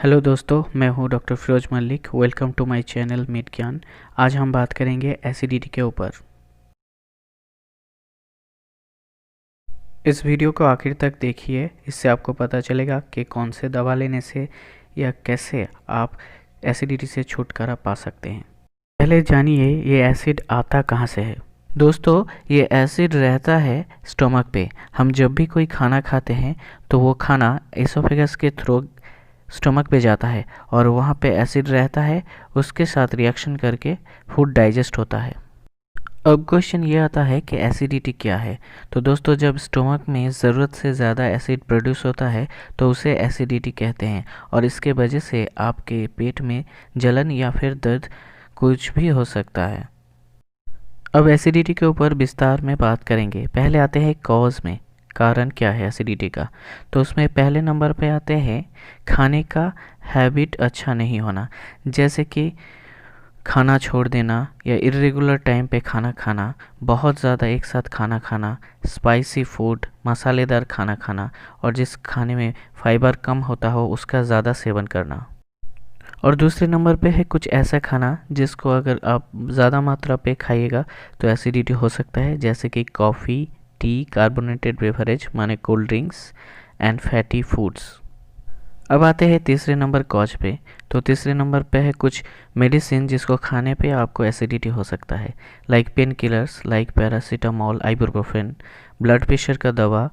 Hello दोस्तों, मैं हूं doctor Firoz Malik. Welcome to my channel meet Gyan. आज हम बात करेंगे एसिडिटी के ऊपर। इस वीडियो को आखिर तक देखिए, इससे आपको पता चलेगा कि कौन से दवा लेने से या कैसे आप एसिडिटी से छुटकारा पा सकते हैं। पहले जानिए ये एसिड आता कहाँ से है। दोस्तों, ये एसिड रहता है स्टमक पे। हम जब भी कोई खाना खाते हैं तो वो खाना एसोफेगस के थ्रू स्टमक पे जाता है और वहाँ पे एसिड रहता है, उसके साथ रिएक्शन करके फूड डाइजेस्ट होता है। अब क्वेश्चन ये आता है कि एसिडिटी क्या है। तो दोस्तों, जब स्टमक में ज़रूरत से ज़्यादा एसिड प्रोड्यूस होता है तो उसे एसिडिटी कहते हैं और इसके वजह से आपके पेट में जलन या फिर दर्द कुछ भी हो सकता है। अब एसिडिटी के ऊपर विस्तार में बात करेंगे। पहले आते हैं कॉज में, कारण क्या है एसिडिटी का। तो उसमें पहले नंबर पे आते हैं खाने का हैबिट अच्छा नहीं होना, जैसे कि खाना छोड़ देना या इर्रेगुलर टाइम पे खाना खाना, बहुत ज़्यादा एक साथ खाना खाना, स्पाइसी फूड, मसालेदार खाना खाना और जिस खाने में फाइबर कम होता हो उसका ज़्यादा सेवन करना। और दूसरे नंबर पे है कुछ ऐसा खाना जिसको अगर आप ज़्यादा मात्रा पे खाइएगा तो एसिडिटी हो सकता है, जैसे कि कॉफ़ी, टी, कार्बोनेटेड बेवरेज माने cold drinks and fatty foods. अब आते हैं तीसरे नंबर कॉज पे। तो तीसरे नंबर पे है कुछ मेडिसिन जिसको खाने पे आपको एसिडिटी हो सकता है, like pain killers like paracetamol, ibuprofen, blood pressure का दवा,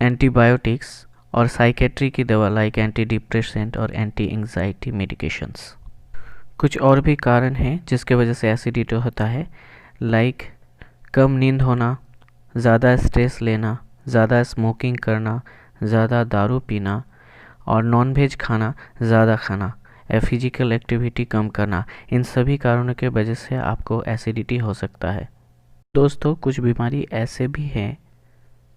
एंटीबायोटिक्स और साइकेट्री की दवा लाइक एंटी डिप्रेसेंट और एंटी एंग्जाइटी मेडिकेशंस। कुछ और भी कारण हैं जिसके वजह से एसिडिटी होता है, लाइक कम नींद होना, ज़्यादा स्ट्रेस लेना, ज़्यादा स्मोकिंग करना, ज़्यादा दारू पीना और नॉन वेज खाना ज़्यादा खाना या फिजिकल एक्टिविटी कम करना। इन सभी कारणों के वजह से आपको एसिडिटी हो सकता है। दोस्तों, कुछ बीमारी ऐसे भी हैं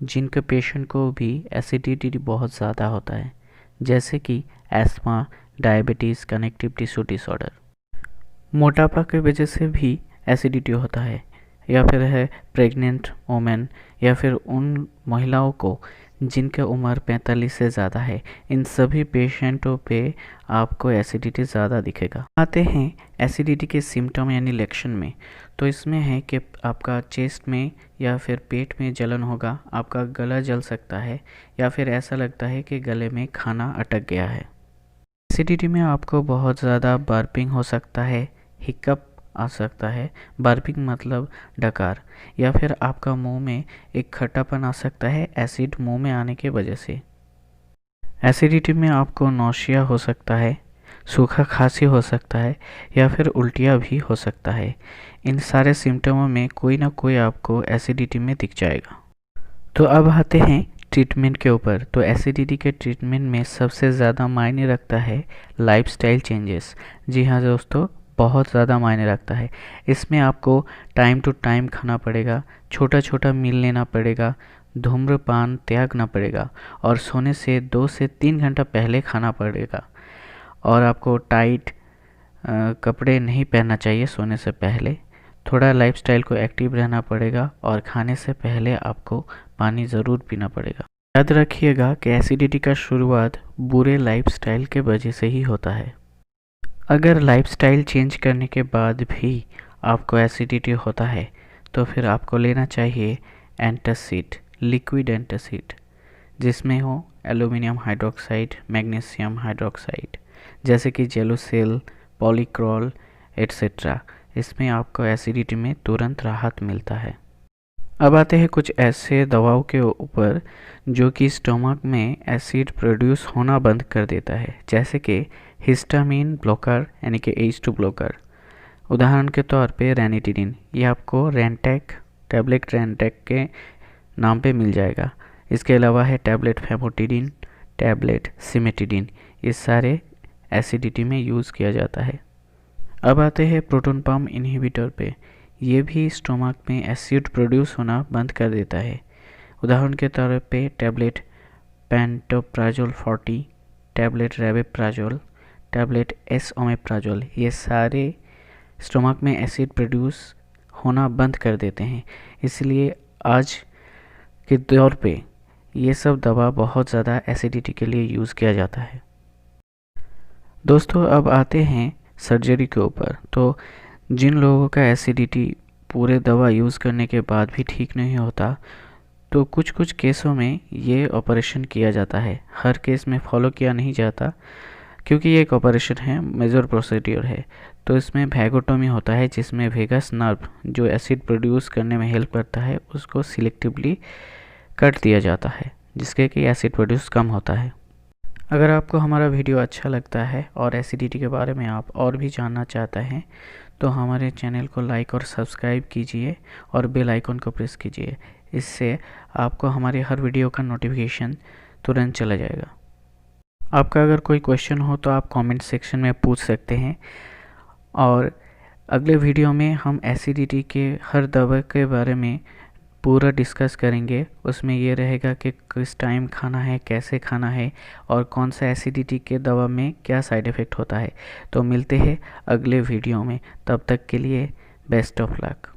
जिनके पेशेंट को भी एसिडिटी बहुत ज़्यादा होता है, जैसे कि asthma, diabetes, connective tissue disorder. मोटापा की वजह से भी एसिडिटी होता है, या फिर है प्रेग्नेंट वुमेन या फिर उन महिलाओं को जिनके उम्र 45 से ज़्यादा है। इन सभी पेशेंटों पे आपको एसिडिटी ज़्यादा दिखेगा। आते हैं एसिडिटी के सिम्टम यानी लक्षण में। तो इसमें है कि आपका चेस्ट में या फिर पेट में जलन होगा, आपका गला जल सकता है या फिर ऐसा लगता है कि गले में खाना अटक गया है। एसिडिटी में आपको बहुत ज़्यादा बर्पिंग हो सकता है, हिकअप आ सकता है। बर्पिंग मतलब डकार, या फिर आपका मुंह में एक खट्टापन आ सकता है एसिड मुंह में आने की वजह से। एसिडिटी में आपको नौशिया हो सकता है, सूखा खांसी हो सकता है या फिर उल्टियाँ भी हो सकता है। इन सारे सिम्टमों में कोई ना कोई आपको एसिडिटी में दिख जाएगा। तो अब आते हैं ट्रीटमेंट के ऊपर। तो एसिडिटी के ट्रीटमेंट में सबसे ज़्यादा मायने रखता है लाइफस्टाइल चेंजेस। जी हाँ दोस्तों, बहुत ज़्यादा मायने रखता है। इसमें आपको टाइम टू टाइम खाना पड़ेगा, छोटा छोटा मील लेना पड़ेगा, धूम्रपान त्यागना पड़ेगा और सोने से 2 से 3 घंटा पहले खाना पड़ेगा। और आपको टाइट कपड़े नहीं पहनना चाहिए सोने से पहले। थोड़ा लाइफस्टाइल को एक्टिव रहना पड़ेगा और खाने से पहले आपको पानी ज़रूर पीना पड़ेगा। याद रखिएगा कि एसिडिटी का शुरुआत बुरे लाइफस्टाइल के वजह से ही होता है। अगर लाइफस्टाइल चेंज करने के बाद भी आपको एसिडिटी होता है तो फिर आपको लेना चाहिए एंटासिड, लिक्विड एंटासिड, जिसमें हो एल्यूमिनियम हाइड्रोक्साइड, मैग्नीशियम हाइड्रोक्साइड, जैसे कि जेलुसेल, पॉलीक्रॉल एट्सेट्रा। इसमें आपको एसिडिटी में तुरंत राहत मिलता है। अब आते हैं कुछ ऐसे दवाओं के ऊपर जो कि स्टमक में एसिड प्रोड्यूस होना बंद कर देता है, जैसे कि हिस्टामिन ब्लॉकर यानी कि H2 ब्लॉकर। उदाहरण के तौर पे रेनिटिडिन, ये आपको रेंटेक टैबलेट रेंटेक के नाम पे मिल जाएगा। इसके अलावा है टैबलेट फेमोटिडिन, टैबलेट सिमेटिडिन। ये सारे एसिडिटी में यूज़ किया जाता है। अब आते हैं प्रोटॉन पम्प इनहिबिटर पे। ये भी स्टोमक में एसिड प्रोड्यूस होना बंद कर देता है। उदाहरण के तौर पे टैबलेट पेंटोप्राजोल 40, टैबलेट रेबेप्राजोल, टैबलेट एसओमेप्राजोल, ये सारे स्टोमक में एसिड प्रोड्यूस होना बंद कर देते हैं। इसलिए आज के दौर पे ये सब दवा बहुत ज़्यादा एसिडिटी के लिए यूज़ किया जाता है। दोस्तों अब आते हैं सर्जरी के ऊपर। तो जिन लोगों का एसिडिटी पूरे दवा यूज़ करने के बाद भी ठीक नहीं होता, तो कुछ कुछ केसों में ये ऑपरेशन किया जाता है। हर केस में फॉलो किया नहीं जाता क्योंकि ये एक ऑपरेशन है, मेजर प्रोसीड्यूर है। तो इसमें वैगोटोमी होता है, जिसमें वेगस नर्व जो एसिड प्रोड्यूस करने में हेल्प करता है उसको सिलेक्टिवली कट दिया जाता है, जिसके कि एसिड प्रोड्यूस कम होता है। अगर आपको हमारा वीडियो अच्छा लगता है और एसिडिटी के बारे में आप और भी जानना चाहते हैं तो हमारे चैनल को लाइक और सब्सक्राइब कीजिए और बेल आइकन को प्रेस कीजिए। इससे आपको हमारी हर वीडियो का नोटिफिकेशन तुरंत चला जाएगा। आपका अगर कोई क्वेश्चन हो तो आप कमेंट सेक्शन में पूछ सकते हैं, और अगले वीडियो में हम एसिडिटी के हर दवा के बारे में पूरा डिस्कस करेंगे। उसमें ये रहेगा कि किस टाइम खाना है, कैसे खाना है, और कौन सा एसिडिटी के दवा में क्या साइड इफ़ेक्ट होता है। तो मिलते हैं अगले वीडियो में, तब तक के लिए बेस्ट ऑफ लक।